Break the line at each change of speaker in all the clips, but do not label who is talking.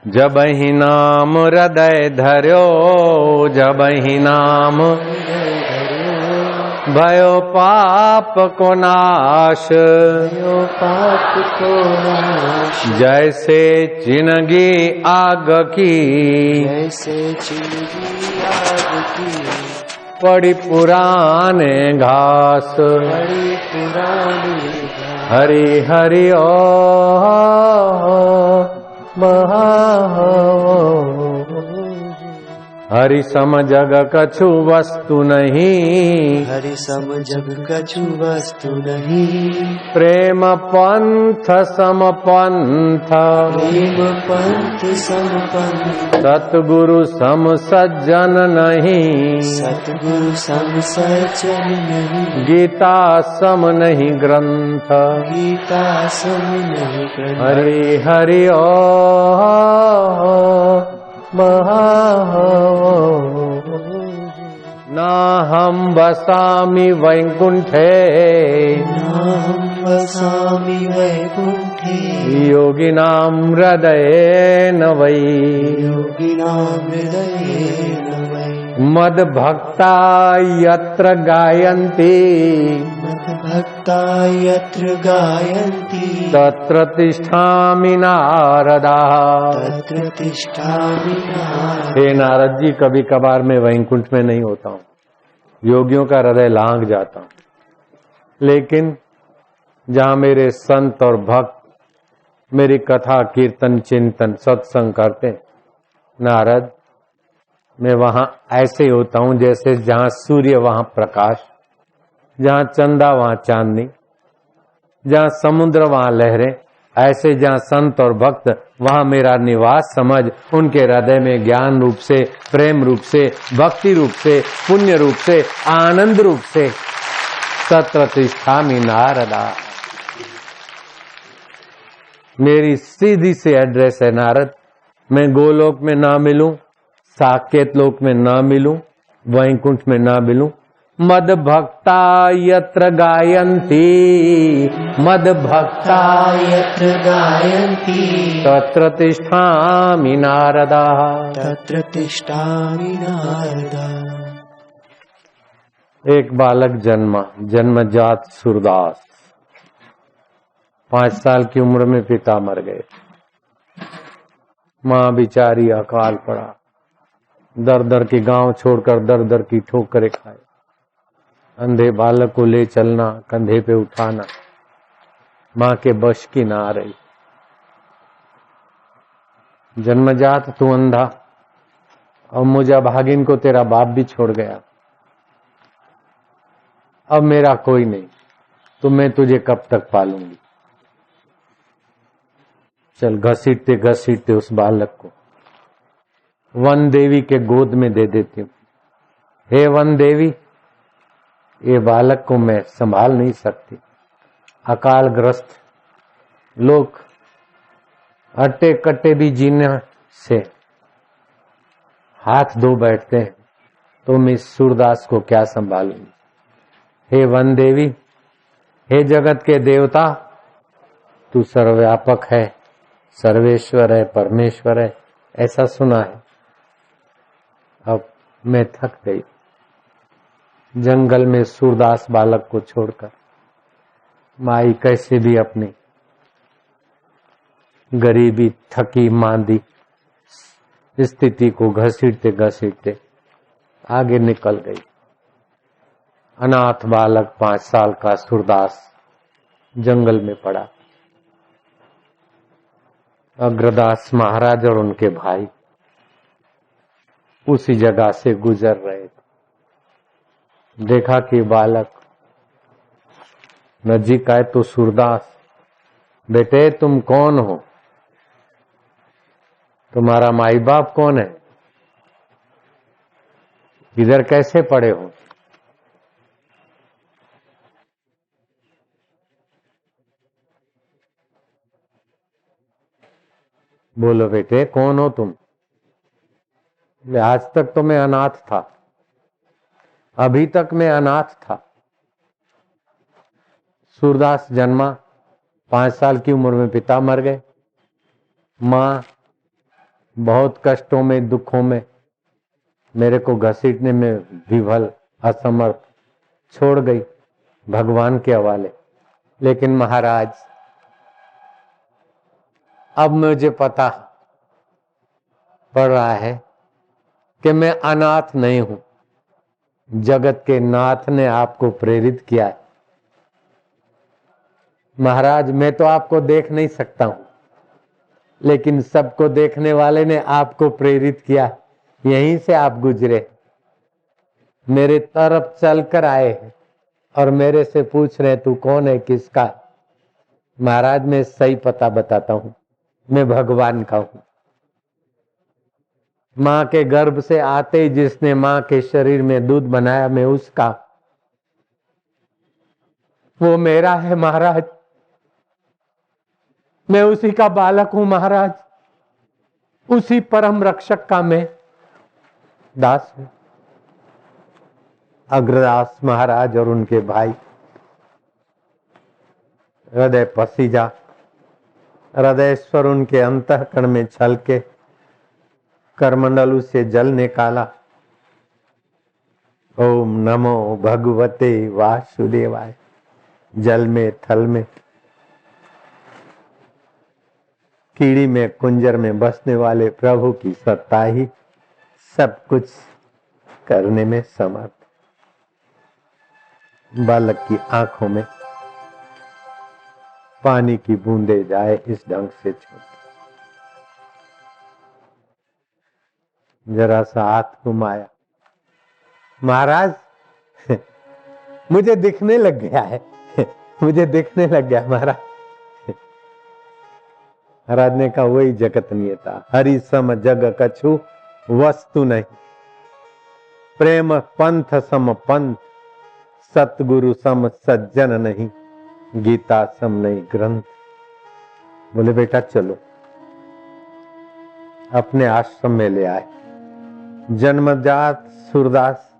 जबहि नाम हृदय धर्यो, जबहि नाम भयो पाप को नाश,
भयो पाप को नाश।
जैसे चिनगी आग की,
जैसे चिनगी आग की,
पड़ी पुराने घास।
बड़ी पुरानी घास।
हरि हरि ओ महा, हरि सम जग कछु वस्तु नहीं,
हरि सम जग कछु वस्तु नहीं।
प्रेम पंथ सम पंथ,
प्रेम पंथ सम पंथ,
सतगुरु सम सज्जन नहीं,
सतगुरु सम सज्जन नहीं।
गीता सम नहीं ग्रंथ।
गीता सम नहीं ग्रंथ।
हरि हरि ओ महा, ना हम वसामि वैकुंठे,
नाहं वसामि वैकुंठे,
योगिनां हृदयेन वै,
योगिनां हृदयेन वै।
मद्भक्ता यत्र गायन्ति,
मद्भक्ता यत्र गायन्ति,
तत्र तिष्ठामि नारदा।
तत्र तिष्ठामि नारद।
हे नारद जी, कभी कभार मैं वैकुंठ में नहीं होता हूँ, योगियों का हृदय लांघ जाता हूँ, लेकिन जहाँ मेरे संत और भक्त मेरी कथा कीर्तन चिंतन सत्संग करते, नारद मैं वहां ऐसे होता हूं जैसे जहां सूर्य वहां प्रकाश, जहां चंदा वहां चांदनी, जहां समुद्र वहां लहरें। ऐसे जहां संत और भक्त वहां मेरा निवास समझ, उनके हृदय में ज्ञान रूप से, प्रेम रूप से, भक्ति रूप से, पुण्य रूप से, आनंद रूप से तत्र तिष्ठामि नारदा। मेरी सीधी सी एड्रेस है नारद। मैं गोलोक में ना मिलूं, साकेत लोक में ना मिलूं, वैकुंठ में ना मिलूं। मद भक्ता यत्र गायन्ति, मद भक्ता
यत्र गायन्ति,
तत्र तिष्ठामि नारदा।
तत्र तिष्ठामि नारदा।
एक बालक जन्मा, जन्मजात सूरदास। 5 साल की उम्र में पिता मर गए। मां बिचारी अकाल पड़ा, दर दर के गांव छोड़कर दर दर की ठोकरें खाए। अंधे बालक को ले चलना, कंधे पे उठाना मां के बश की ना आ रही। जन्मजात तू अंधा, और मुझे भागिन को तेरा बाप भी छोड़ गया, अब मेरा कोई नहीं, तो मैं तुझे कब तक पालूंगी। चल, घसीटते घसीटते उस बालक को वन देवी के गोद में दे देती हूँ। हे वन देवी, ये बालक को मैं संभाल नहीं सकती। अकालग्रस्त लोग अट्टे कट्टे भी जीने से हाथ धो बैठते हैं, तो मैं इस सूरदास को क्या संभालूंगी। हे वन देवी, हे जगत के देवता, तू सर्वव्यापक है, सर्वेश्वर है, परमेश्वर है, ऐसा सुना है। अब मैं थक गई। जंगल में सूरदास बालक को छोड़कर माई कैसे भी अपनी गरीबी, थकी मांदी स्थिति को घसीटते घसीटते आगे निकल गई। अनाथ बालक 5 साल का सूरदास जंगल में पड़ा। अग्रदास महाराज और उनके भाई उसी जगह से गुजर रहे थे। देखा कि बालक नजीक आए तो सूरदास, बेटे तुम कौन हो, तुम्हारा माई बाप कौन है, इधर कैसे पड़े हो। बोलो बेटे कौन हो तुम। आज तक तो मैं अनाथ था, अभी तक मैं अनाथ था। सूरदास जन्मा, 5 साल की उम्र में पिता मर गए। मां बहुत कष्टों में, दुखों में मेरे को घसीटने में विफल, असमर्थ छोड़ गई भगवान के हवाले। लेकिन महाराज, अब मुझे पता पड़ रहा है कि मैं अनाथ नहीं हूं, जगत के नाथ ने आपको प्रेरित किया है। महाराज, मैं तो आपको देख नहीं सकता हूं, लेकिन सबको देखने वाले ने आपको प्रेरित किया। यहीं से आप गुजरे, मेरे तरफ चलकर आए और मेरे से पूछ रहे तू कौन है, किसका? महाराज, मैं सही पता बताता हूं, मैं भगवान का हूं। मां के गर्भ से आते ही जिसने मां के शरीर में दूध बनाया, मैं उसका, वो मेरा है महाराज। मैं उसी का बालक हूं महाराज, उसी परम रक्षक का मैं दास हूं। अग्रदास महाराज और उनके भाई हृदय पसीजा, हृदयेश्वर उनके अंतःकरण में छल के करमंडलू से जल निकाला। ओम नमो भगवते वासुदेवाय। जल में, थल में, कीड़ी में, कुंजर में बसने वाले प्रभु की सत्ता ही सब कुछ करने में समर्थ। बालक की आंखों में पानी की बूंदे जाए इस ढंग से छोड़, जरा सा हाथ घुमाया, महाराज मुझे दिखने लग गया है, मुझे दिखने लग गया महाराज। महाराज ने कहा वही जगत नियता, हरि सम जग कछु वस्तु नहीं, प्रेम पंथ सम पंथ, सतगुरु सम सज्जन नहीं, गीता सम नहीं ग्रंथ। बोले बेटा चलो, अपने आश्रम में ले आए। जन्मजात सूरदास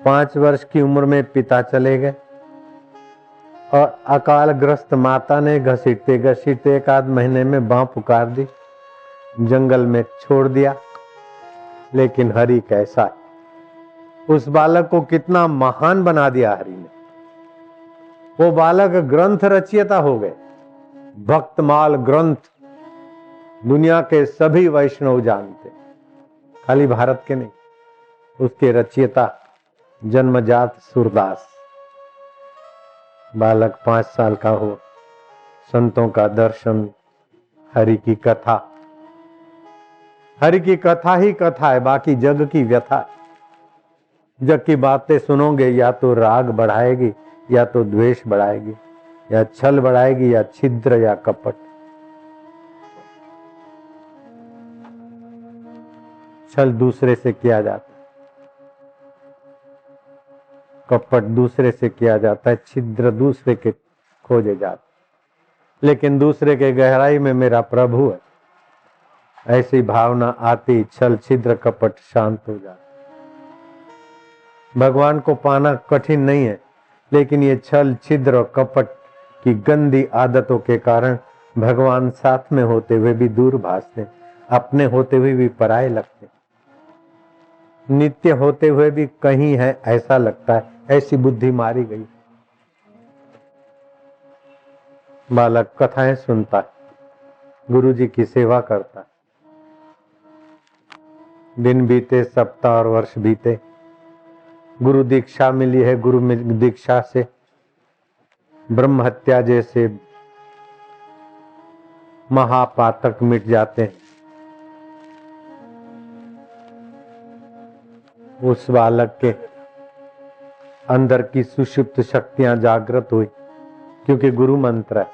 5 वर्ष की उम्र में पिता चले गए और अकाल ग्रस्त माता ने घसीटते घसीटते 1 महीने में बाँ पुकार दी, जंगल में छोड़ दिया। लेकिन हरि कैसा है, उस बालक को कितना महान बना दिया हरि ने। वो बालक ग्रंथ रचयिता हो गए, भक्तमाल ग्रंथ दुनिया के सभी वैष्णव जानते, खाली भारत के नहीं। उसके रचयिता जन्मजात सूरदास। बालक 5 साल का हो, संतों का दर्शन, हरि की कथा। हरि की कथा ही कथा है, बाकी जग की व्यथा। जग की बातें सुनोगे या तो राग बढ़ाएगी, या तो द्वेष बढ़ाएगी, या छल बढ़ाएगी, या छिद्र, या कपट। छल दूसरे से किया जाता है, कपट दूसरे से किया जाता है, छिद्र दूसरे के खोजे जाते। लेकिन दूसरे के गहराई में मेरा प्रभु है, ऐसी भावना आती, छल छिद्र कपट शांत हो जाता। भगवान को पाना कठिन नहीं है, लेकिन ये छल छिद्र और कपट की गंदी आदतों के कारण भगवान साथ में होते हुए भी दूर भासते, अपने होते हुए भी पराये लगते, नित्य होते हुए भी कहीं है ऐसा लगता है। ऐसी बुद्धि मारी गई। बालक कथाएं सुनता है, गुरु जी की सेवा करता है। दिन बीते, सप्ताह और वर्ष बीते, गुरु दीक्षा मिली है। गुरु दीक्षा से ब्रह्म हत्या जैसे महापातक मिट जाते हैं। उस बालक के अंदर की सुषुप्त शक्तियां जागृत हुई, क्योंकि गुरु मंत्र है।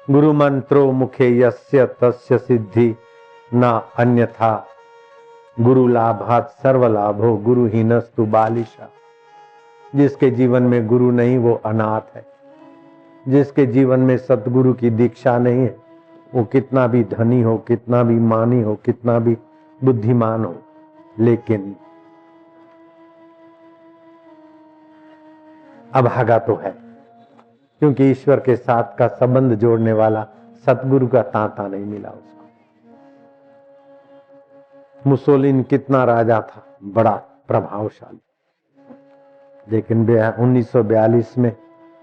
गुरु मंत्रो मुखे यस्य तस्य सिद्धि न अन्यथा, गुरु लाभात सर्व लाभो गुरुहीनस्तु बालिशा। जिसके जीवन में गुरु नहीं वो अनाथ है। जिसके जीवन में सतगुरु की दीक्षा नहीं है, वो कितना भी धनी हो, कितना भी मानी हो, कितना भी बुद्धिमान हो, लेकिन अभागा तो है, क्योंकि ईश्वर के साथ का संबंध जोड़ने वाला सतगुरु का तांता नहीं मिला उसको। मुसोलिन कितना राजा था, बड़ा प्रभावशाली, लेकिन 1942 में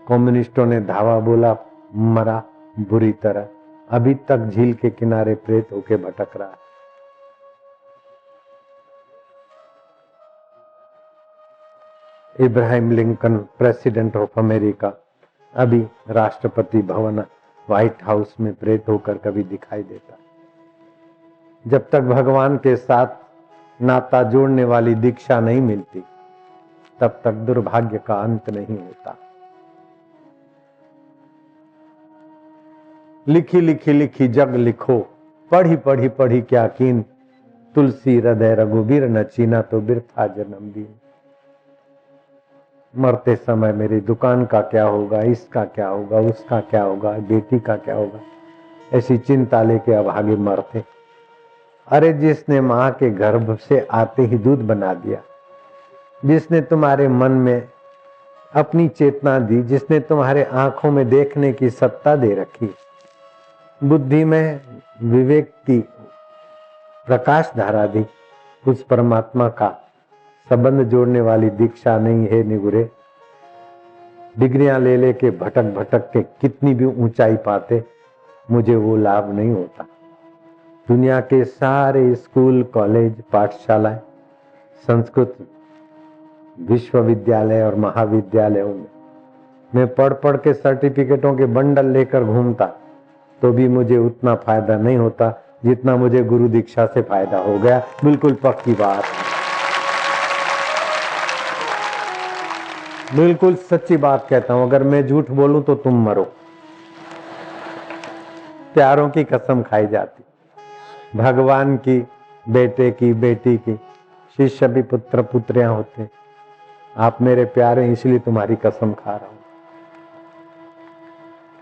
कम्युनिस्टों ने धावा बोला, मरा बुरी तरह। अभी तक झील के किनारे प्रेत होके भटक रहा है। Ibrahim Lincoln, president of America, अभी राष्ट्रपति भवन व्हाइट हाउस में प्रेत होकर कभी दिखाई देता है। जब तक भगवान के साथ नाता जोड़ने वाली दीक्षा नहीं मिलती, तब तक दुर्भाग्य का अंत नहीं होता। लिखी लिखी लिखी जग लिखो, पढ़ी पढ़ी पढ़ी क्या कीन, तुलसी हृदय रघुबीर न चीना तो बिरथा जन्म दीन। मरते समय मेरी दुकान का क्या होगा, इसका क्या होगा, उसका क्या होगा, बेटी का क्या होगा, ऐसी चिंता लेके अभागे मरते। अरे जिसने मां के गर्भ से आते ही दूध बना दिया, जिसने तुम्हारे मन में अपनी चेतना दी, जिसने तुम्हारे आंखों में देखने की सत्ता दे रखी, बुद्धि में विवेक की प्रकाश धारा दी, उस परमात्मा का संबंध जोड़ने वाली दीक्षा नहीं है निगुरे। डिग्रियां ले लेके भटक भटक के कितनी भी ऊंचाई पाते, मुझे वो लाभ नहीं होता। दुनिया के सारे स्कूल, कॉलेज, पाठशालाएं, संस्कृत विश्वविद्यालय और महाविद्यालयों में मैं पढ़ पढ़ के सर्टिफिकेटों के बंडल लेकर घूमता, तो भी मुझे उतना फायदा नहीं होता जितना मुझे गुरु दीक्षा से फायदा हो गया। बिल्कुल पक्की बात, बिल्कुल सच्ची बात कहता हूं। अगर मैं झूठ बोलूं तो तुम मरो। प्यारों की कसम खाई जाती, भगवान की, बेटे की, बेटी की, शिष्य भी पुत्र पुत्रियां होते। आप मेरे प्यारे, इसलिए तुम्हारी कसम खा रहा हूं।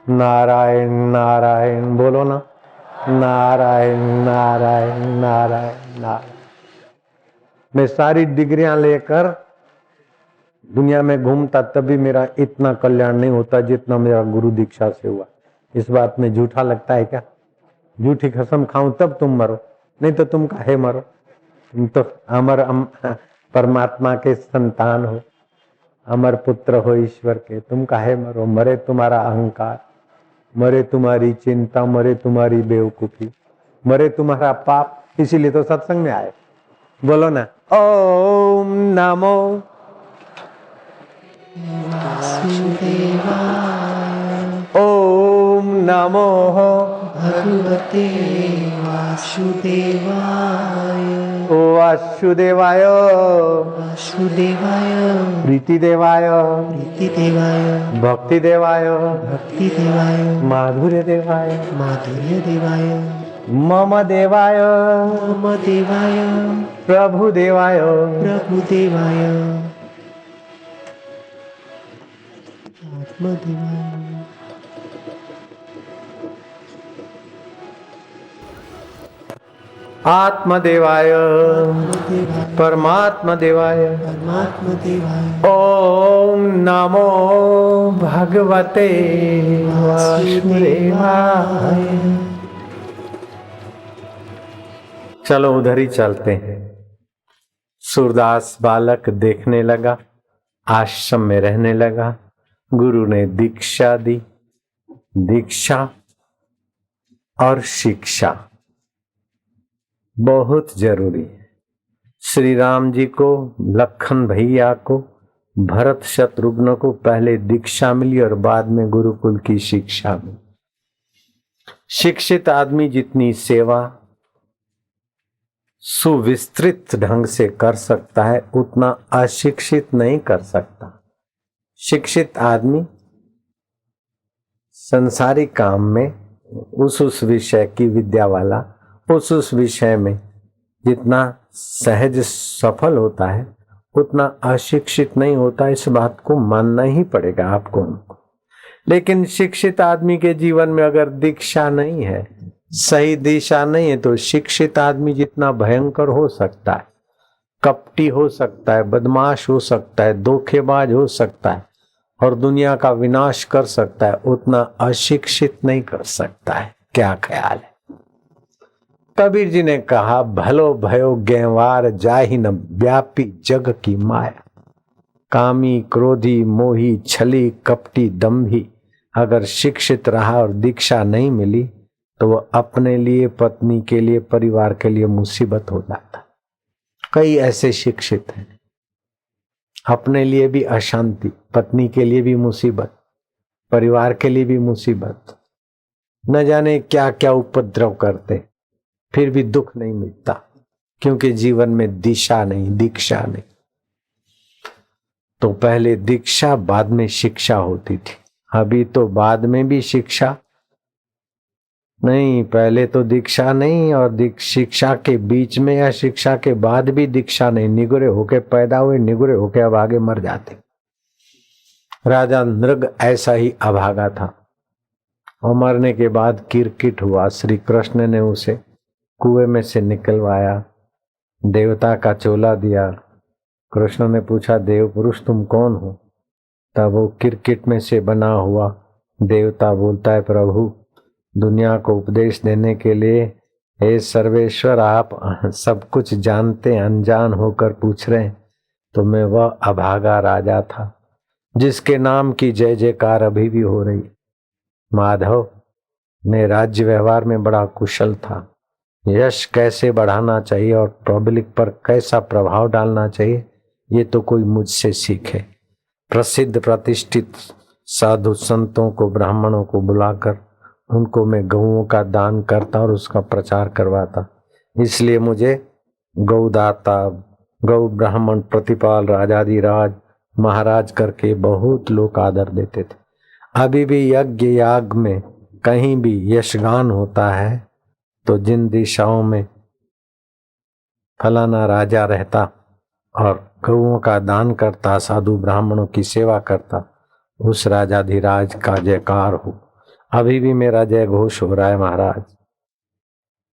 नारायण नारायण बोलो ना, नारायण नारायण नारायण नारायण। मैं सारी डिग्रियां लेकर दुनिया में घूमता, तभी मेरा इतना कल्याण नहीं होता जितना मेरा गुरु दीक्षा से हुआ। इस बात में झूठा लगता है क्या? झूठी कसम खाऊं तब तुम मरो, नहीं तो तुम काहे मरो? तुम तो अमर परमात्मा के संतान हो, अमर पुत्र हो ईश्वर के, तुम काहे मरो? मरे तुम्हारा अहंकार, मरे तुम्हारी चिंता, मरे तुम्हारी बेवकूफी, मरे तुम्हारा पाप। इसीलिए तो सत्संग में आए। बोलो ना, ओम नमो ओम नमो
भगवते वासुदेवाय।
ओ वासुदेवाय,
वासुदेवाय
प्रीतिदेवाय,
प्रीतिदेवाय
भक्तिदेवाय,
भक्तिदेवाय
माधुर्यदेवाय,
माधुर्यदेवाय
मम देवाय,
मम देवाय
प्रभुदेवाय,
प्रभुदेवाय आत्मदेवाय।
आत्मदेवाय, परमात्मा देवाय,
परमात्मा देवाय
ओम नमो भगवते वासुदेवाय। चलो उधर ही चलते हैं। सूरदास बालक देखने लगा, आश्रम में रहने लगा, गुरु ने दीक्षा दी। दीक्षा और शिक्षा बहुत जरूरी है। श्री राम जी को, लखन भैया को, भरत शत्रुघ्न को पहले दीक्षा मिली और बाद में गुरुकुल की शिक्षा मिली। शिक्षित आदमी जितनी सेवा सुविस्तृत ढंग से कर सकता है, उतना अशिक्षित नहीं कर सकता। शिक्षित आदमी संसारिक काम में उस विषय की विद्या वाला, उस विषय में जितना सहज सफल होता है, उतना अशिक्षित नहीं होता। इस बात को मानना ही पड़ेगा आपको, उनको। लेकिन शिक्षित आदमी के जीवन में अगर दीक्षा नहीं है, सही दिशा नहीं है, तो शिक्षित आदमी जितना भयंकर हो सकता है, कपटी हो सकता है, बदमाश हो सकता है, धोखेबाज हो सकता है और दुनिया का विनाश कर सकता है, उतना अशिक्षित नहीं कर सकता है। क्या ख्याल है? कबीर जी ने कहा, भलो भयो गैवार जाहि न व्यापी जग की माया। कामी, क्रोधी, मोही, छली, कपटी, दंभी अगर शिक्षित रहा और दीक्षा नहीं मिली तो वो अपने लिए, पत्नी के लिए, परिवार के लिए मुसीबत हो जाता। कई ऐसे शिक्षित हैं, अपने लिए भी अशांति, पत्नी के लिए भी मुसीबत, परिवार के लिए भी मुसीबत, न जाने क्या क्या उपद्रव करते, फिर भी दुख नहीं मिलता, क्योंकि जीवन में दिशा नहीं, दीक्षा नहीं। तो पहले दीक्षा, बाद में शिक्षा होती थी। अभी तो बाद में भी शिक्षा नहीं, पहले तो दीक्षा नहीं, और शिक्षा के बीच में या शिक्षा के बाद भी दीक्षा नहीं। निगुरे होके पैदा हुए, निगुरे होके अब आगे मर जाते। राजा नृग ऐसा ही अभागा था, और मरने के बाद किरकिट हुआ। श्री कृष्ण ने उसे कुएं में से निकलवाया, देवता का चोला दिया। कृष्ण ने पूछा, देव पुरुष तुम कौन हो? तब वो किरकिट में से बना हुआ देवता बोलता है, प्रभु दुनिया को उपदेश देने के लिए, हे सर्वेश्वर आप सब कुछ जानते अनजान होकर पूछ रहे हैं। तो मैं वह अभागा राजा था जिसके नाम की जय जयकार अभी भी हो रही। माधव, मैं राज्य व्यवहार में बड़ा कुशल था। यश कैसे बढ़ाना चाहिए और पब्लिक पर कैसा प्रभाव डालना चाहिए, ये तो कोई मुझसे सीखे। प्रसिद्ध प्रतिष्ठित साधु संतों को, ब्राह्मणों को बुलाकर उनको मैं गौओं का दान करता और उसका प्रचार करवाता। इसलिए मुझे गौदाता, गौ ब्राह्मण प्रतिपाल, राजाधिराज, महाराज करके बहुत लोग आदर देते थे। अभी भी यज्ञ याग में कहीं भी यशगान होता है तो जिन दिशाओं में फलाना राजा रहता और गौओं का दान करता, साधु ब्राह्मणों की सेवा करता, उस राजाधिराज का जयकार हो। अभी भी मेरा जय घोष हो रहा है महाराज।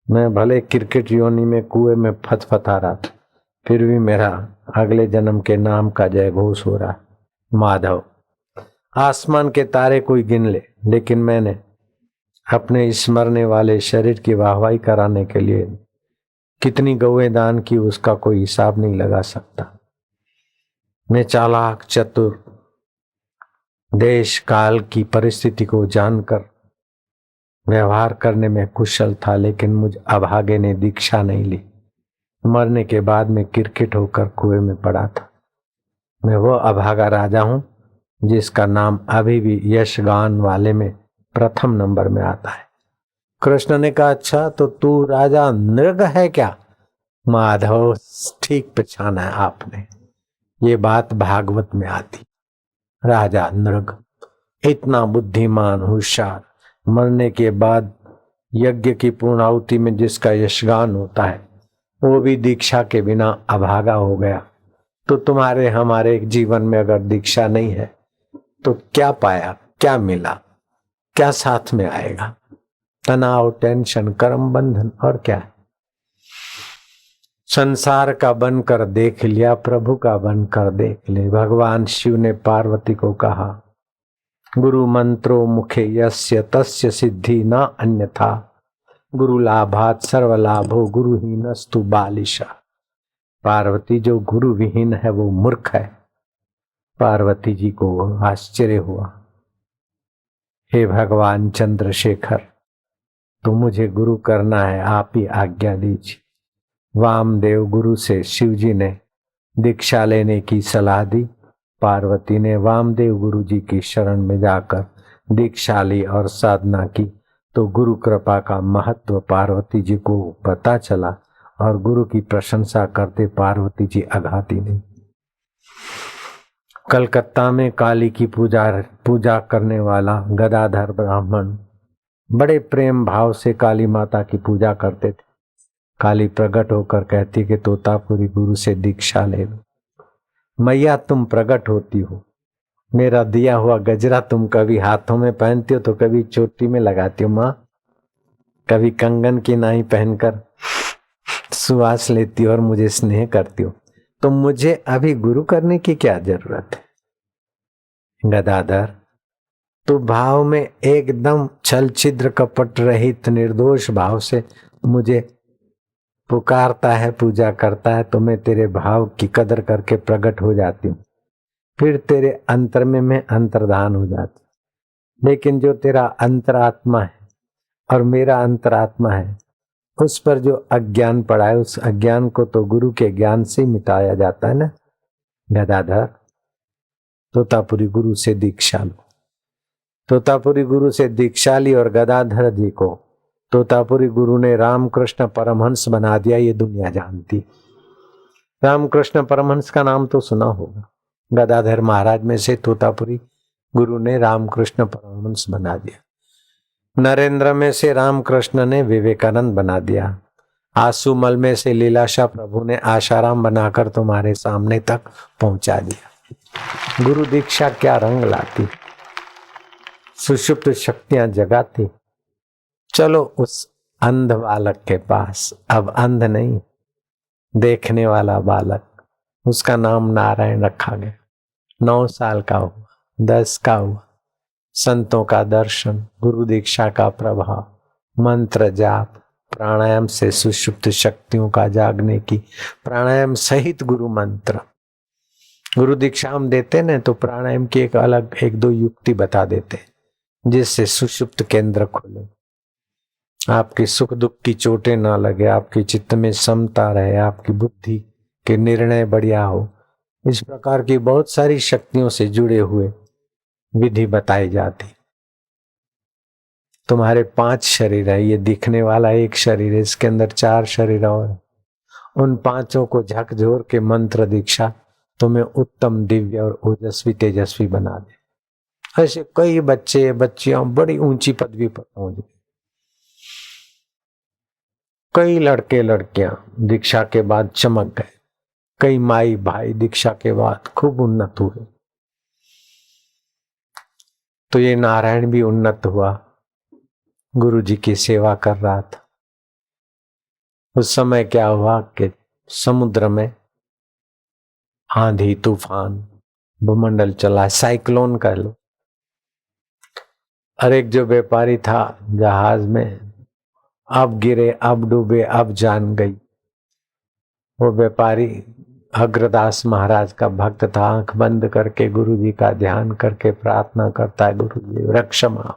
मैं भले क्रिकेट योनि में कुएं में फतफता रहा था, फिर भी मेरा अगले जन्म के नाम का जय घोष हो रहा है। माधव, आसमान के तारे कोई गिन ले, लेकिन मैंने अपने स्मरने वाले शरीर की वाहवाही कराने के लिए कितनी गौएं दान की, उसका कोई हिसाब नहीं लगा सकता। मैं चालाक, चतुर, देश काल की परिस्थिति को जानकर व्यवहार करने में कुशल था, लेकिन मुझ अभागे ने दीक्षा नहीं ली। मरने के बाद में किरकिट होकर कुएं में पड़ा था। मैं वो अभागा राजा हूं जिसका नाम अभी भी यशगान वाले में प्रथम नंबर में आता है। कृष्ण ने कहा, अच्छा तो तू राजा नृग है क्या? माधव, ठीक पहचाना है आपने, ये बात भागवत में आती। राजा नृग इतना बुद्धिमान, होशियार, मरने के बाद यज्ञ की पूर्णाहुति में जिसका यशगान होता है, वो भी दीक्षा के बिना अभागा हो गया। तो तुम्हारे हमारे जीवन में अगर दीक्षा नहीं है तो क्या पाया, क्या मिला, क्या साथ में आएगा? तनाव, टेंशन, कर्म बंधन, और क्या? संसार का बनकर देख लिया, प्रभु का बनकर देख ले। भगवान शिव ने पार्वती को कहा, गुरु मंत्रो मुखे यस्य तस्य सिद्धि न अन्यथा, गुरु लाभात सर्वलाभो गुरुहीनस्तु बालिशा। पार्वती, जो गुरु विहीन है वो मूर्ख है। पार्वती जी को आश्चर्य हुआ, हे भगवान चंद्रशेखर, तो मुझे गुरु करना है, आप ही आज्ञा दीजिए। वामदेव गुरु से शिव जी ने दीक्षा लेने की सलाह दी। पार्वती ने वामदेव गुरु जी की शरण में जाकर दीक्षा ली और साधना की, तो गुरु कृपा का महत्व पार्वती जी को पता चला और गुरु की प्रशंसा करते पार्वती जी अघाती नहीं। कलकत्ता में काली की पूजा करने वाला गदाधर ब्राह्मण बड़े प्रेम भाव से काली माता की पूजा करते थे। काली प्रकट होकर कहती कि तोतापुरी गुरु से दीक्षा ले लो। मैया, तुम प्रकट होती हो, मेरा दिया हुआ गजरा तुम कभी हाथों में पहनती हो तो कभी चोटी में लगाती हो माँ, कभी कंगन की नाई पहनकर सुवास लेती हो और मुझे स्नेह करती हो, तो मुझे अभी गुरु करने की क्या जरूरत है? गदाधर, तो भाव में एकदम छल छिद्र कपट रहित निर्दोष भाव से मुझे पुकारता है, पूजा करता है, तो मैं तेरे भाव की कदर करके प्रकट हो जाती हूँ, फिर तेरे अंतर में मैं अंतर्धान हो जाती हूँ। लेकिन जो तेरा अंतरात्मा है और मेरा अंतरात्मा है, उस पर जो अज्ञान पड़ा है, उस अज्ञान को तो गुरु के ज्ञान से मिटाया जाता है ना। गदाधर, तोतापुरी गुरु से दीक्षा लो। तोतापुरी गुरु से दीक्षा ली और गदाधर जी को तोतापुरी गुरु ने रामकृष्ण परमहंस बना दिया, ये दुनिया जानती। रामकृष्ण परमहंस का नाम तो सुना होगा। गदाधर महाराज में से तोतापुरी गुरु ने रामकृष्ण परमहंस बना दिया। नरेंद्र में से रामकृष्ण ने विवेकानंद बना दिया। आंसुमल में से लीलाशाह प्रभु ने आशाराम बनाकर तुम्हारे सामने तक पहुंचा दिया। गुरु दीक्षा क्या रंग लाती, सुषुप्त शक्तियां जगाती। चलो उस अंध बालक के पास, अब अंध नहीं, देखने वाला बालक, उसका नाम नारायण रखा गया। 9 साल का हुआ, 10 का हुआ, संतों का दर्शन, गुरु दीक्षा का प्रभाव, मंत्र जाप, प्राणायाम से सुषुप्त शक्तियों का जागने की, प्राणायाम सहित गुरु मंत्र। गुरु दीक्षा हम देते न तो प्राणायाम की एक अलग 1-2 युक्ति बता देते, जिससे सुषुप्त केंद्र खोले, आपकी सुख दुख की चोटें ना लगे, आपकी चित्त में समता रहे, आपकी बुद्धि के निर्णय बढ़िया हो। इस प्रकार की बहुत सारी शक्तियों से जुड़े हुए विधि बताई जाती। तुम्हारे 5 शरीर है, ये दिखने वाला एक शरीर है, इसके अंदर 4 शरीर और उन 5 को झकझोर के मंत्र दीक्षा तुम्हें उत्तम, दिव्य और ओजस्वी तेजस्वी बना दे। ऐसे कई बच्चे बच्चियां बड़ी ऊंची पदवी पर पहुंच गए। कई लड़के लड़कियां दीक्षा के बाद चमक गए, कई माई भाई दीक्षा के बाद खूब उन्नत हुए। तो ये नारायण भी उन्नत हुआ, गुरु जी की सेवा कर रहा था। उस समय क्या हुआ कि समुद्र में आंधी तूफान, भूमंडल चला, साइक्लोन कह लो। और एक जो व्यापारी था जहाज में, अब गिरे, अब डूबे, अब जान गई। वो व्यापारी अग्रदास महाराज का भक्त था, आंख बंद करके गुरु जी का ध्यान करके प्रार्थना करता है, गुरु जी रक्ष माम,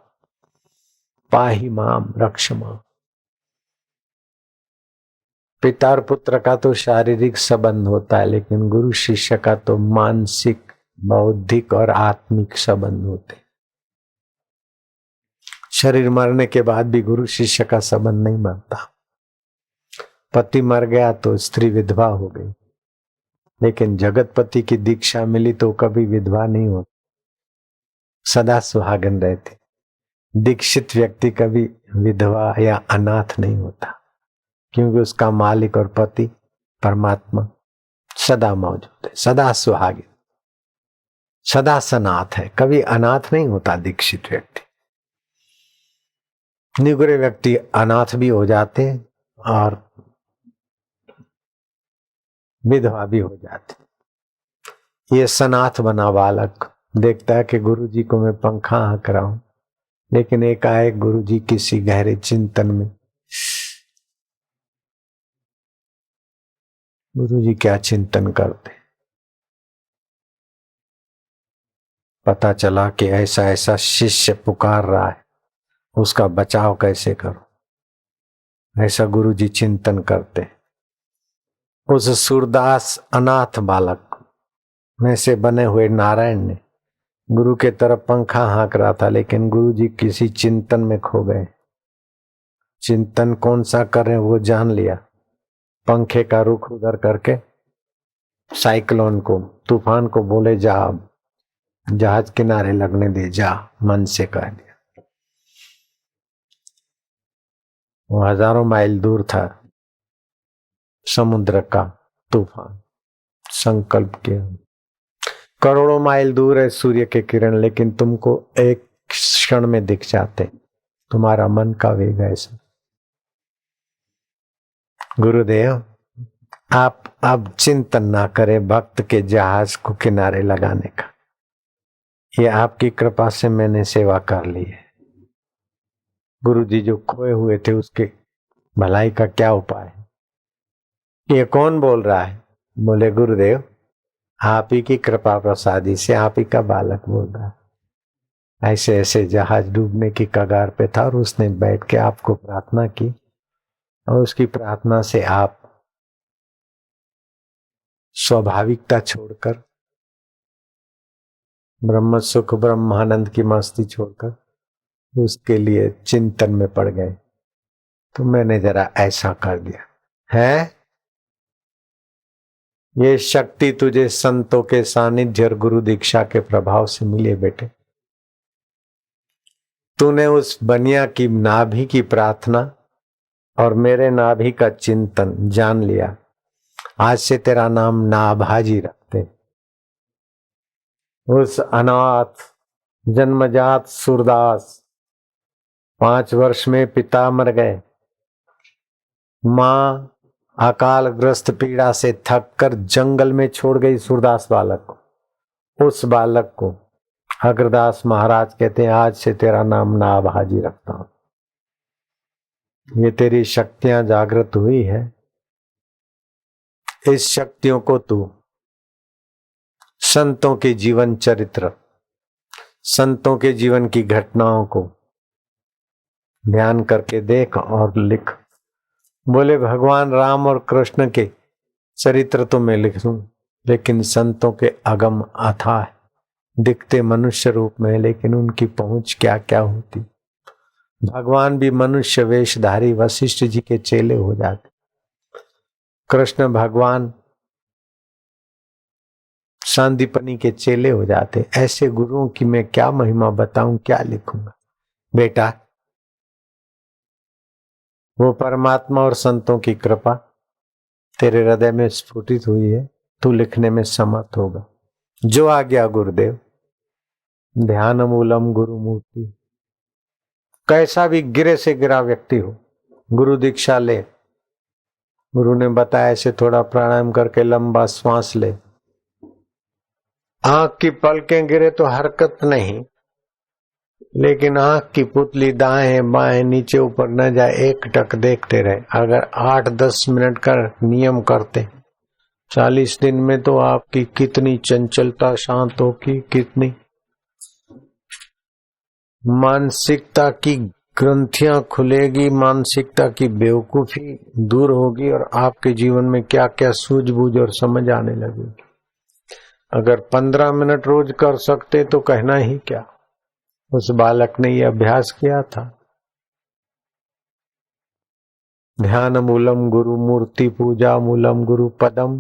पाहि माम रक्ष माम। पिता और पुत्र का तो शारीरिक संबंध होता है, लेकिन गुरु शिष्य का तो मानसिक, बौद्धिक और आत्मिक संबंध होते। शरीर मरने के बाद भी गुरु शिष्य का संबंध नहीं मरता। पति मर गया तो स्त्री विधवा हो गई, लेकिन जगतपति की दीक्षा मिली तो कभी विधवा नहीं होती, सदा सुहागन रहती। दीक्षित व्यक्ति कभी विधवा या अनाथ नहीं होता, क्योंकि उसका मालिक और पति परमात्मा सदा मौजूद है, सदा सुहागिन, सदा सनाथ है, कभी अनाथ नहीं होता दीक्षित व्यक्ति। निगुरे व्यक्ति अनाथ भी हो जाते और विधवा भी हो जाती। ये सनाथ बना बालक देखता है कि गुरु जी को मैं पंखा हाँक रहा हूं, लेकिन एकाएक गुरु जी किसी गहरे चिंतन में, गुरु जी क्या चिंतन करते, पता चला कि ऐसा ऐसा शिष्य पुकार रहा है, उसका बचाव कैसे करो, ऐसा गुरु जी चिंतन करते। उस सूरदास अनाथ बालक में से बने हुए नारायण ने गुरु के तरफ पंखा हाँक रहा था, लेकिन गुरु जी किसी चिंतन में खो गए। चिंतन कौन सा कर रहे वो जान लिया, पंखे का रुख उधर करके साइक्लोन को, तूफान को बोले जा, जहाज किनारे लगने दे, जा, मन से कह दिया। वो हजारों माइल दूर था समुद्र का तूफान, संकल्प के करोड़ों माइल दूर है सूर्य के किरण, लेकिन तुमको एक क्षण में दिख जाते, तुम्हारा मन का वेग ऐसा। गुरुदेव आप अब चिंतन ना करें भक्त के जहाज को किनारे लगाने का, ये आपकी कृपा से मैंने सेवा कर ली है। गुरु जी जो खोए हुए थे उसके भलाई का क्या उपाय है? ये कौन बोल रहा है? बोले गुरुदेव, आप ही की कृपा प्रसादी से आप ही का बालक बोल रहा है। ऐसे ऐसे जहाज डूबने की कगार पे था और उसने बैठ के आपको प्रार्थना की और उसकी प्रार्थना से आप स्वाभाविकता छोड़कर, ब्रह्म सुख ब्रह्मानंद की मस्ती छोड़कर उसके लिए चिंतन में पड़ गए। तो मैंने जरा ऐसा कर दिया है। ये शक्ति तुझे संतों के सानिध्य और गुरु दीक्षा के प्रभाव से मिले बेटे। तूने उस बनिया की नाभि की प्रार्थना और मेरे नाभि का चिंतन जान लिया। आज से तेरा नाम नाभाजी रखते। उस अनाथ जन्मजात सूरदास 5 वर्ष में पिता मर गए, मां अकाल ग्रस्त पीड़ा से थक कर जंगल में छोड़ गई सूरदास बालक को। उस बालक को अग्रदास महाराज कहते हैं, आज से तेरा नाम नाभाजी रखता हूं। ये तेरी शक्तियां जागृत हुई है। इस शक्तियों को तू संतों के जीवन चरित्र, संतों के जीवन की घटनाओं को ध्यान करके देख और लिख। बोले भगवान राम और कृष्ण के चरित्र तो मैं लिख दूं, लेकिन संतों के अगम अथाह है। दिखते मनुष्य रूप में, लेकिन उनकी पहुंच क्या क्या होती। भगवान भी मनुष्य वेशधारी वशिष्ठ जी के चेले हो जाते। कृष्ण भगवान सांदीपनी के चेले हो जाते। ऐसे गुरुओं की मैं क्या महिमा बताऊं, क्या लिखूंगा। बेटा, वो परमात्मा और संतों की कृपा तेरे हृदय में स्फुटित हुई है, तू लिखने में समर्थ होगा। जो आ गया गुरुदेव, ध्यान मूलम गुरु मूर्ति। कैसा भी गिरे से गिरा व्यक्ति हो, गुरु दीक्षा ले। गुरु ने बताया ऐसे थोड़ा प्राणायाम करके लंबा श्वास ले। आंख की पलकें गिरे तो हरकत नहीं, लेकिन आंख की पुतली दाएं बाएं नीचे ऊपर न जाए, एक टक देखते रहे। अगर 8-10 मिनट का नियम करते, 40 दिन में तो आपकी कितनी चंचलता शांत होगी, कितनी मानसिकता की ग्रंथियां खुलेगी, मानसिकता की बेवकूफी दूर होगी और आपके जीवन में क्या क्या सूझबूझ और समझ आने लगेगी। अगर 15 मिनट रोज कर सकते तो कहना ही क्या। उस बालक ने यह अभ्यास किया था। ध्यान मूलम गुरु मूर्ति, पूजा मूलम गुरु पदम,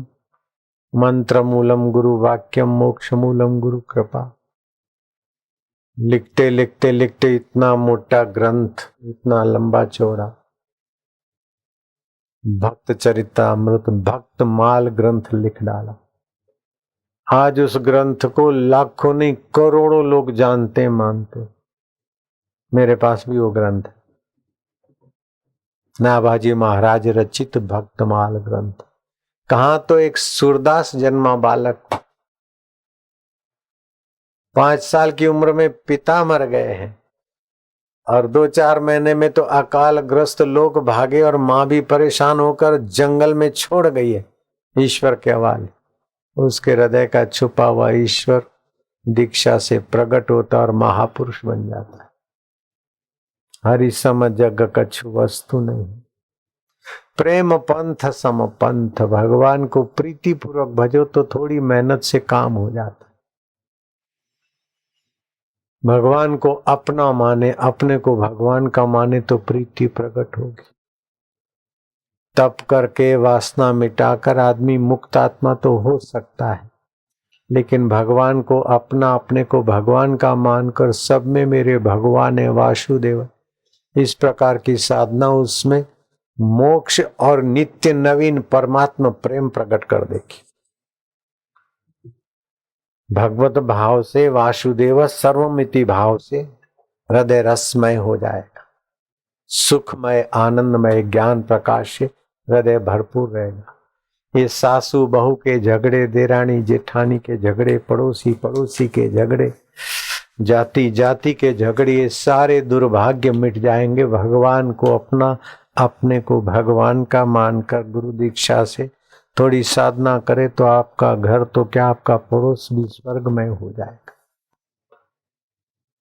मंत्र मूलम गुरु वाक्यम, मोक्ष मूलम गुरु कृपा। लिखते लिखते लिखते इतना मोटा ग्रंथ, इतना लंबा चौड़ा भक्त चरितामृत, भक्त माल ग्रंथ लिख डाला। आज उस ग्रंथ को लाखों नहीं करोड़ों लोग जानते मानते। मेरे पास भी वो ग्रंथ, नाभाजी महाराज रचित भक्तमाल ग्रंथ। कहा तो एक सूरदास जन्मा बालक 5 साल की उम्र में पिता मर गए हैं और 2-4 महीने में तो अकाल ग्रस्त लोग भागे और मां भी परेशान होकर जंगल में छोड़ गई है ईश्वर के हवाले। उसके हृदय का छुपा हुआ ईश्वर दीक्षा से प्रकट होता और महापुरुष बन जाता है। हरि सम जग कछु वस्तु नहीं, प्रेम पंथ सम पंथ। भगवान को प्रीति पूर्वक भजो तो थोड़ी मेहनत से काम हो जाता है। भगवान को अपना माने, अपने को भगवान का माने तो प्रीति प्रकट होगी। तप करके वासना मिटाकर आदमी मुक्त आत्मा तो हो सकता है, लेकिन भगवान को अपना, अपने को भगवान का मानकर सब में मेरे भगवान है वासुदेव, इस प्रकार की साधना उसमें मोक्ष और नित्य नवीन परमात्मा प्रेम प्रकट कर देगी। भगवत भाव से, वासुदेव सर्वमिति भाव से हृदय रसमय हो जाएगा, सुखमय आनंदमय ज्ञान प्रकाश से हृदय भरपूर रहेगा। ये सासू बहू के झगड़े, देरानी जेठानी के झगड़े, पड़ोसी पड़ोसी के झगड़े, जाति जाति के झगड़े, ये सारे दुर्भाग्य मिट जाएंगे। भगवान को अपना, अपने को भगवान का मानकर गुरु दीक्षा से थोड़ी साधना करे तो आपका घर तो क्या आपका पड़ोस भी स्वर्गमय हो जाएगा।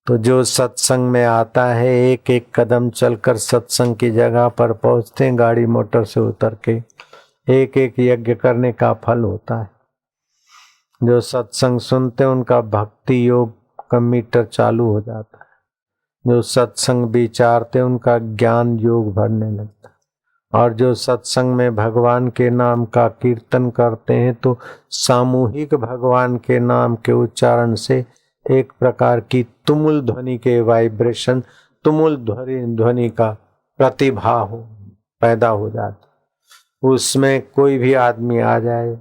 तो जो सत्संग में आता है एक एक कदम चलकर सत्संग की जगह पर पहुंचते हैं, गाड़ी मोटर से उतर के एक एक यज्ञ करने का फल होता है। जो सत्संग सुनते हैं उनका भक्ति योग का मीटर चालू हो जाता है। जो सत्संग विचारते उनका ज्ञान योग बढ़ने लगता है। और जो सत्संग में भगवान के नाम का कीर्तन करते हैं तो सामूहिक भगवान के नाम के उच्चारण से एक प्रकार की तुमुल ध्वनि के वाइब्रेशन, तुमुल ध्वनि का प्रतिभा पैदा हो जाती। उसमें कोई भी आदमी आ जाए,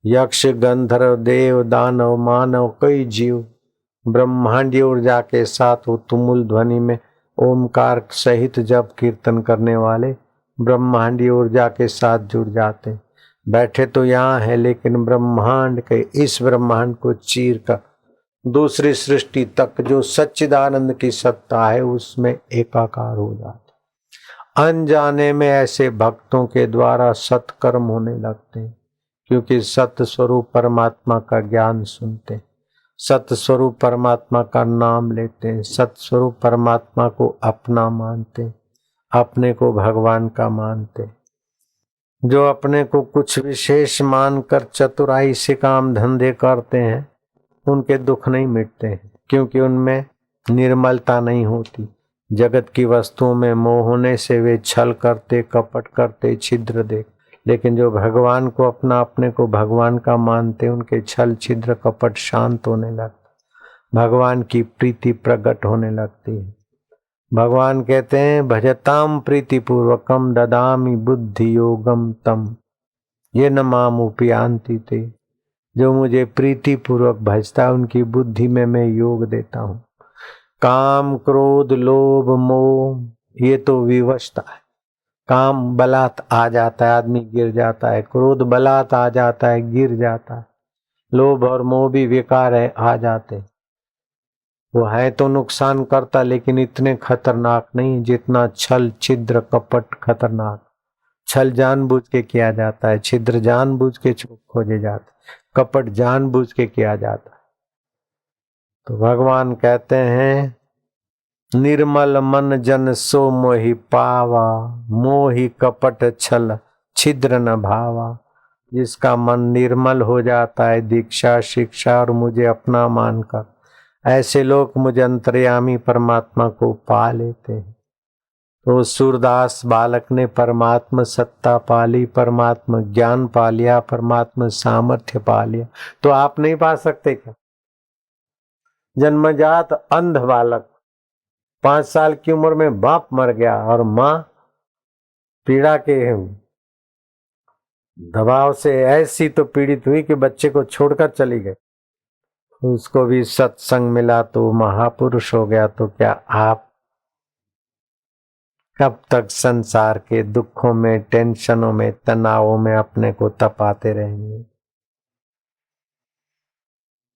यक्ष गंधर्व देव दानव मानव कई जीव ब्रह्मांडीय ऊर्जा के साथ वो तुमुल ध्वनि में ओमकार सहित जब कीर्तन करने वाले ब्रह्मांडीय ऊर्जा के साथ जुड़ जाते। बैठे तो यहाँ है लेकिन ब्रह्मांड के इस ब्रह्मांड को चीर कर दूसरी सृष्टि तक जो सच्चिदानंद की सत्ता है उसमें एकाकार हो जाते। अनजाने में ऐसे भक्तों के द्वारा सत्कर्म होने लगते हैं, क्योंकि सत्य स्वरूप परमात्मा का ज्ञान सुनते, सत्य स्वरूप परमात्मा का नाम लेते हैं, सत्य स्वरूप परमात्मा को अपना मानते, अपने को भगवान का मानते। जो अपने को कुछ विशेष मानकर चतुराई से काम धंधे करते हैं उनके दुख नहीं मिटते हैं, क्योंकि उनमें निर्मलता नहीं होती। जगत की वस्तुओं में मोह होने से वे छल करते, कपट करते, छिद्र देख। लेकिन जो भगवान को अपने को भगवान का मानते उनके छल छिद्र कपट शांत होने लगते, भगवान की प्रीति प्रकट होने लगती है। भगवान कहते हैं भजताम प्रीति पूर्वकम ददामि बुद्धि योगम तम ये न माम उपयांति ते। जो मुझे प्रीति पूर्वक भजता है उनकी बुद्धि में मैं योग देता हूँ। काम क्रोध लोभ मोह ये तो विवशता है। काम बलात् आ जाता है, आदमी गिर जाता है। क्रोध बलात् आ जाता है, गिर जाता है। लोभ और मोह भी विकार है, आ जाते। वो है तो नुकसान करता लेकिन इतने खतरनाक नहीं जितना छल छिद्र कपट खतरनाक। छल जानबूझ के किया जाता है, छिद्र जानबूझ के खोजे जाते, कपट जानबूझ के किया जाता है। तो भगवान कहते हैं निर्मल मन जन सो मोहि पावा, मोहि कपट छल छिद्र न भावा। जिसका मन निर्मल हो जाता है दीक्षा शिक्षा और मुझे अपना मानकर, ऐसे लोग मुझे अंतर्यामी परमात्मा को पा लेते हैं। तो सूरदास बालक ने परमात्मा सत्ता पा ली, परमात्मा ज्ञान पा लिया, परमात्मा सामर्थ्य पा लिया। तो आप नहीं पा सकते क्या? जन्मजात अंध बालक 5 साल की उम्र में बाप मर गया और माँ पीड़ा के दबाव से ऐसी तो पीड़ित हुई कि बच्चे को छोड़कर चली गई। उसको भी सत्संग मिला तो महापुरुष हो गया। तो क्या आप कब तक संसार के दुखों में टेंशनों में तनावों में अपने को तपाते रहेंगे?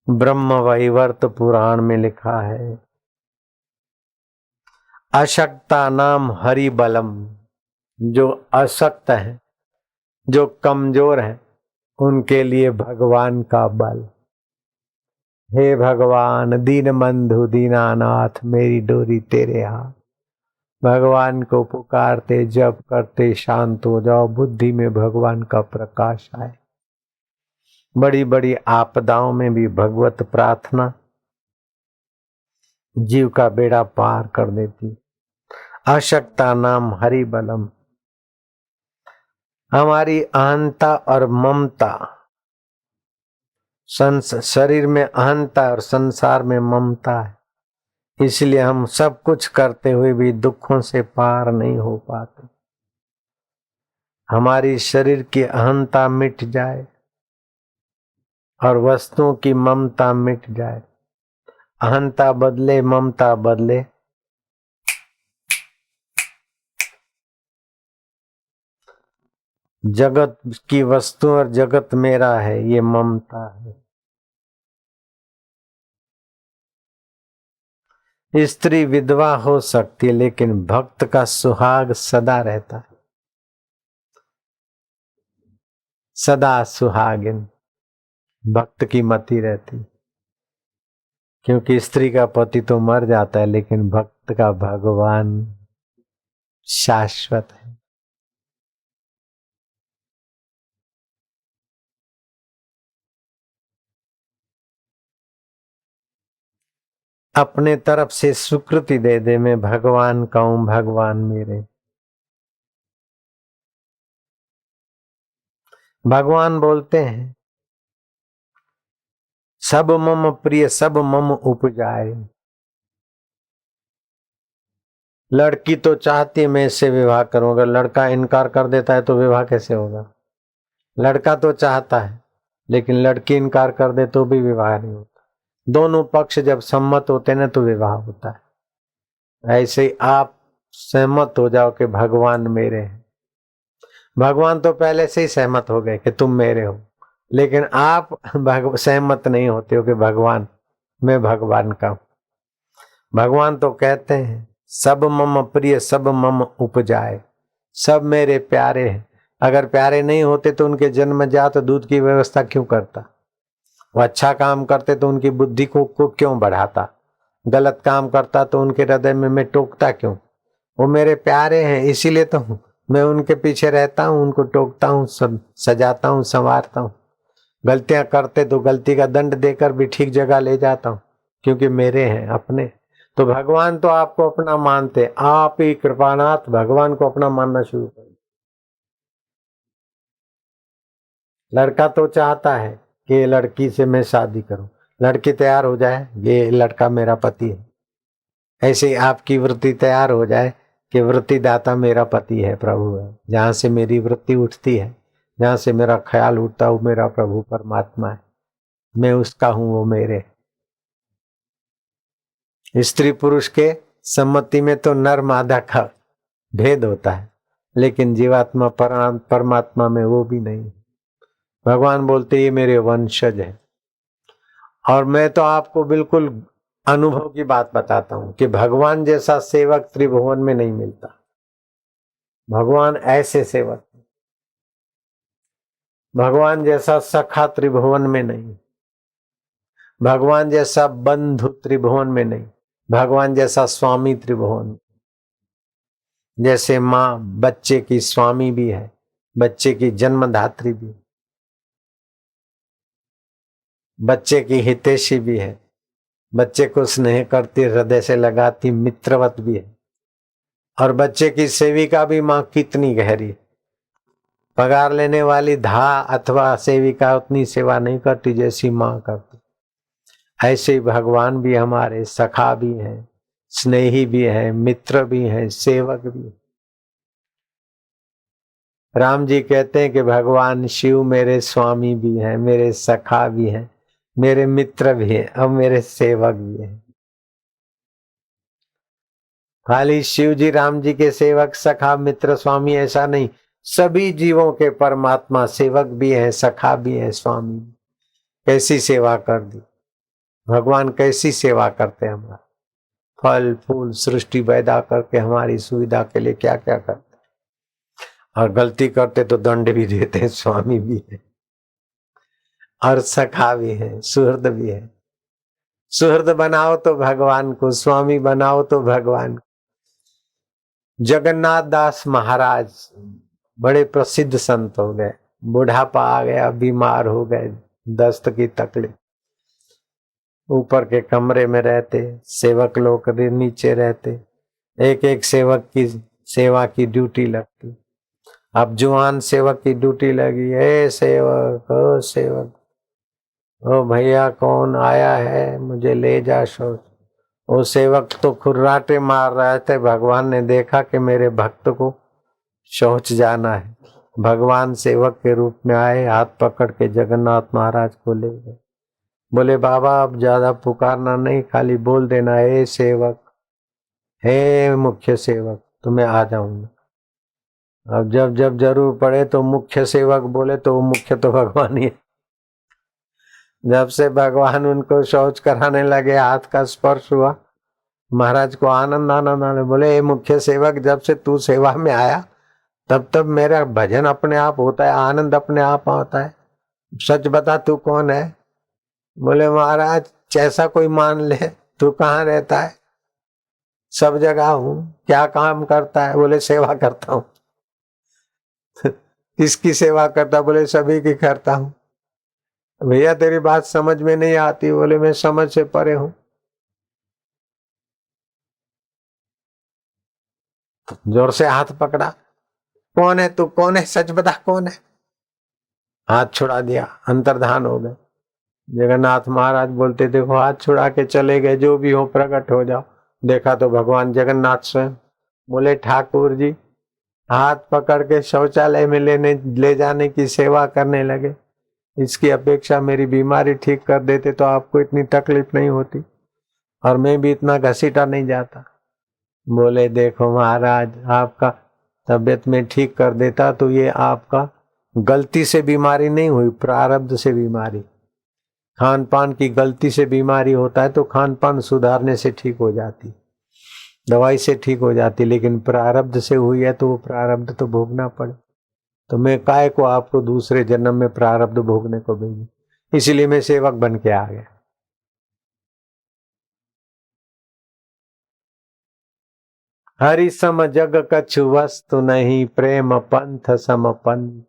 ब्रह्म वैवर्त पुराण में लिखा है अशक्ता नाम हरि बलम। जो अशक्त है, जो कमजोर है, उनके लिए भगवान का बल। हे भगवान दीन बंधु दीनानाथ मेरी डोरी तेरे हाथ। भगवान को पुकारते जप करते शांत हो जाओ, बुद्धि में भगवान का प्रकाश आए। बड़ी बड़ी आपदाओं में भी भगवत प्रार्थना जीव का बेड़ा पार कर देती। अशक्ता नाम हरि बलम। हमारी अहंता और ममता, शरीर में अहंता और संसार में ममता है, इसलिए हम सब कुछ करते हुए भी दुखों से पार नहीं हो पाते। हमारी शरीर की अहंता मिट जाए और वस्तुओं की ममता मिट जाए, अहंता बदले ममता बदले, जगत की वस्तु और जगत मेरा है ये ममता है। स्त्री विधवा हो सकती है लेकिन भक्त का सुहाग सदा रहता है। सदा सुहागिन भक्त की मति रहती, क्योंकि स्त्री का पति तो मर जाता है लेकिन भक्त का भगवान शाश्वत है। अपने तरफ से स्वीकृति दे दे, मैं भगवान का हूं, भगवान मेरे। भगवान बोलते हैं सब मम प्रिय सब मम उपजाए। लड़की तो चाहती है मैं इससे विवाह करूं, अगर लड़का इनकार कर देता है तो विवाह कैसे होगा। लड़का तो चाहता है लेकिन लड़की इनकार कर दे तो भी विवाह नहीं होता। दोनों पक्ष जब सम्मत होते हैं तो विवाह होता है। ऐसे ही आप सहमत हो जाओ कि भगवान मेरे हैं। भगवान तो पहले से ही सहमत हो गए कि तुम मेरे हो, लेकिन आप सहमत नहीं होते हो कि भगवान, मैं भगवान का हूं। भगवान तो कहते हैं सब मम प्रिय सब मम उपजाए, सब मेरे प्यारे हैं। अगर प्यारे नहीं होते तो उनके जन्मजात दूध की व्यवस्था क्यों करता। वो अच्छा काम करते तो उनकी बुद्धि को क्यों बढ़ाता, गलत काम करता तो उनके हृदय में मैं टोकता क्यों। वो मेरे प्यारे हैं इसीलिए तो मैं उनके पीछे रहता हूं, उनको टोकता हूं, सब सजाता हूं, संवारता हूं। गलतियां करते तो गलती का दंड देकर भी ठीक जगह ले जाता हूं, क्योंकि मेरे हैं अपने। तो भगवान तो आपको अपना मानते, आप ही कृपानाथ भगवान को अपना मानना शुरू कर। लड़का तो चाहता है कि ये लड़की से मैं शादी करूं, लड़की तैयार हो जाए ये लड़का मेरा पति है। ऐसे ही आपकी वृत्ति तैयार हो जाए कि वृत्ति दाता मेरा पति है, प्रभु है। जहां से मेरी वृत्ति उठती है, जहां से मेरा ख्याल उठता है, वो मेरा प्रभु परमात्मा है, मैं उसका हूं, वो मेरे। स्त्री पुरुष के सम्मति में तो नर मादा का भेद होता है, लेकिन जीवात्मा परमात्मा में वो भी नहीं। भगवान बोलते ये मेरे वंशज है। और मैं तो आपको बिल्कुल अनुभव की बात बताता हूं कि भगवान जैसा सेवक त्रिभुवन में नहीं मिलता। भगवान ऐसे सेवक, भगवान जैसा सखा त्रिभुवन में नहीं, भगवान जैसा बंधु त्रिभुवन में नहीं, भगवान जैसा स्वामी त्रिभुवन। जैसे माँ बच्चे की स्वामी भी है, बच्चे की जन्मदात्री भी है, बच्चे की हितैषी भी है, बच्चे को स्नेह करती, हृदय से लगाती, मित्रवत भी है। और बच्चे की सेविका भी माँ कितनी गहरी है। पगार लेने वाली धा अथवा सेविका उतनी सेवा नहीं करती जैसी माँ करती। ऐसे ही भगवान भी हमारे सखा भी हैं, स्नेही भी हैं, मित्र भी हैं, सेवक भी। राम जी कहते हैं कि भगवान शिव मेरे स्वामी भी हैं, मेरे सखा भी हैं, मेरे मित्र भी हैं और मेरे सेवक भी हैं। खाली शिव जी राम जी के सेवक सखा मित्र स्वामी ऐसा नहीं, सभी जीवों के परमात्मा सेवक भी है, सखा भी है, स्वामी। कैसी सेवा कर दी भगवान, कैसी सेवा करते हैं हमारा। फल फूल सृष्टि पैदा करके हमारी सुविधा के लिए क्या क्या करते, और गलती करते तो दंड भी देते हैं। स्वामी भी है और सखा भी है, सुहृद भी है। सुहृद बनाओ तो भगवान को, स्वामी बनाओ तो भगवान को। जगन्नाथ दास महाराज बड़े प्रसिद्ध संत हो गए, बुढ़ापा आ गया, बीमार हो गए, दस्त की तकलीफ, ऊपर के कमरे में रहते, सेवक लोग नीचे रहते, एक एक सेवक की सेवा की ड्यूटी लगती। अब जवान सेवक की ड्यूटी लगी, ए सेवक, ओ सेवक, ओ भैया कौन आया है, मुझे ले जा शौच। वो सेवक तो खुर्राटे मार रहे थे, भगवान ने देखा कि मेरे भक्त को शौच जाना है। भगवान सेवक के रूप में आए, हाथ पकड़ के जगन्नाथ महाराज को ले गए। बोले बाबा अब ज्यादा पुकारना नहीं, खाली बोल देना हे सेवक, हे मुख्य सेवक, तो मैं आ जाऊंगा। अब जब जब जरूर पड़े तो मुख्य सेवक बोले तो वो मुख्य तो भगवान ही है। जब से भगवान उनको शौच कराने लगे, हाथ का स्पर्श हुआ, महाराज को आनंद आनंद आने। बोले ये मुख्य सेवक, जब से तू सेवा में आया तब तब मेरा भजन अपने आप होता है, आनंद अपने आप आता है। सच बता तू कौन है? बोले महाराज जैसा कोई मान ले। तू कहाँ रहता है? सब जगह हूँ। क्या काम करता है? बोले सेवा करता हूँ। किसकी सेवा करता? बोले सभी की करता हूँ। भैया तेरी बात समझ में नहीं आती। बोले मैं समझ से परे हूँ। जोर से हाथ पकड़ा। कौन है तू? कौन है? सच बता कौन है? हाथ छुड़ा दिया, अंतर्धान हो गए। जगन्नाथ महाराज बोलते देखो हाथ छुड़ा के चले गए, जो भी हो प्रकट हो जाओ। देखा तो भगवान जगन्नाथ स्वयं। बोले ठाकुर जी, हाथ पकड़ के शौचालय में ले जाने की सेवा करने लगे। इसकी अपेक्षा मेरी बीमारी ठीक कर देते तो आपको इतनी तकलीफ नहीं होती और मैं भी इतना घसीटा नहीं जाता। बोले देखो महाराज, आपका तबीयत में ठीक कर देता तो ये आपका गलती से बीमारी नहीं हुई, प्रारब्ध से बीमारी। खान पान की गलती से बीमारी होता है तो खान पान सुधारने से ठीक हो जाती, दवाई से ठीक हो जाती, लेकिन प्रारब्ध से हुई है तो वो प्रारब्ध तो भोगना पड़े। तो मैं काय को आपको दूसरे जन्म में प्रारब्ध भोगने को भेजूं? इसलिए मैं सेवक बन के आ गया। हरि सम जग कछु वस्तु नहीं, प्रेम पंथ सम पंथ।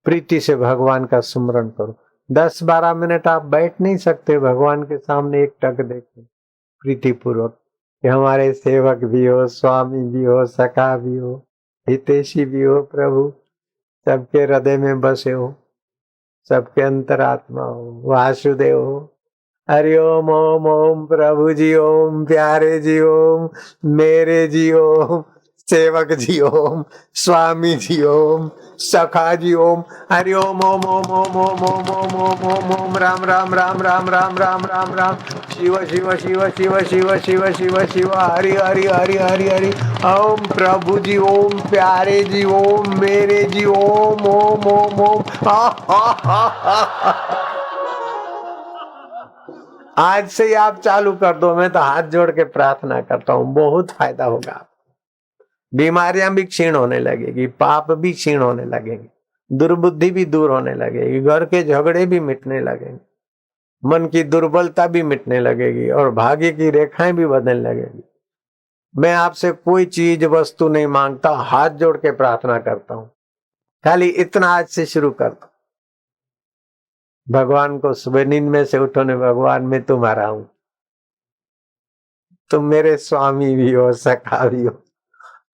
प्रीति से भगवान का सुमरण करो। 10-12 मिनट आप बैठ नहीं सकते भगवान के सामने एक टक देखे प्रीति पूर्वक कि हमारे सेवक भी हो, स्वामी भी हो, सखा भी हो, हितैषी भी हो, प्रभु सबके हृदय में बसे हो, सबके अंतरात्मा हो, वासुदेव हो। हरि ओम ओम ओम प्रभु जी ओम, प्यारे जी ओम, मेरे जी ओम, सेवक जी ओम, स्वामी जी ओम, सखा जी ओम। हरि ओम ओम ओम ओम ओम ओम ओम ओम ओम ओम, राम राम राम राम राम राम राम राम, शिव शिव शिव शिव शिव शिव शिव शिव, हरि हरि हरि हरि हरि। ओम प्रभु जी ओम, प्यारे जी ओम, मेरे जी ओम ओम ओम ओम। आज से ही आप चालू कर दो। मैं तो हाथ जोड़ के प्रार्थना करता हूँ, बहुत फायदा होगा। बीमारियां भी क्षीण होने लगेगी, पाप भी क्षीण होने लगेंगे, दुर्बुद्धि भी दूर होने लगेगी, घर के झगड़े भी मिटने लगेंगे, मन की दुर्बलता भी मिटने लगेगी और भाग्य की रेखाएं भी बदलने लगेगी। मैं आपसे कोई चीज वस्तु नहीं मांगता, हाथ जोड़ के प्रार्थना करता हूँ। खाली इतना आज से शुरू कर दो। भगवान को सुबह नींद में से उठो ने, भगवान मैं तुम्हारा हूं, तुम मेरे स्वामी भी हो, सखा भी हो,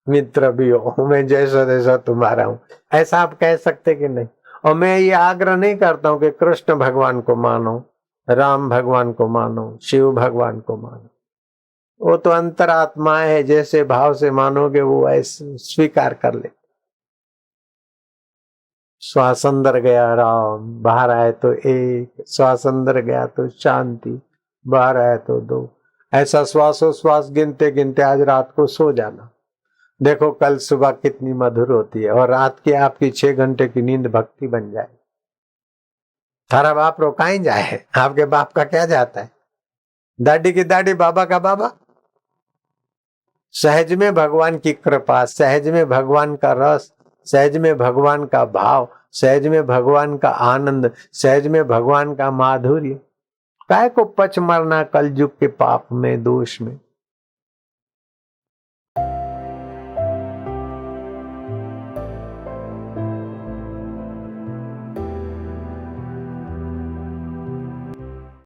मित्र भी हो, मैं जैसा जैसा तुम्हारा हूं। ऐसा आप कह सकते कि नहीं? और मैं ये आग्रह नहीं करता हूं कि कृष्ण भगवान को मानो, राम भगवान को मानो, शिव भगवान को मानो। वो तो अंतरात्मा है, जैसे भाव से मानोगे वो ऐसे स्वीकार कर ले। श्वास अंदर गया राम, बाहर आए तो एक, श्वास अंदर गया तो शांति, बाहर आए तो दो। ऐसा श्वासोश्वास गिनते गिनते आज रात को सो जाना। देखो कल सुबह कितनी मधुर होती है, और रात की आपकी 6 घंटे की नींद भक्ति बन जाए। थारा बाप रोकाई जाए, आपके बाप का क्या जाता है? दादी की दादी, बाबा का बाबा। सहज में भगवान की कृपा, सहज में भगवान का रस, सहज में भगवान का भाव, सहज में भगवान का आनंद, सहज में भगवान का माधुर्य। काय को पच मरना कलयुग के पाप में, दोष में।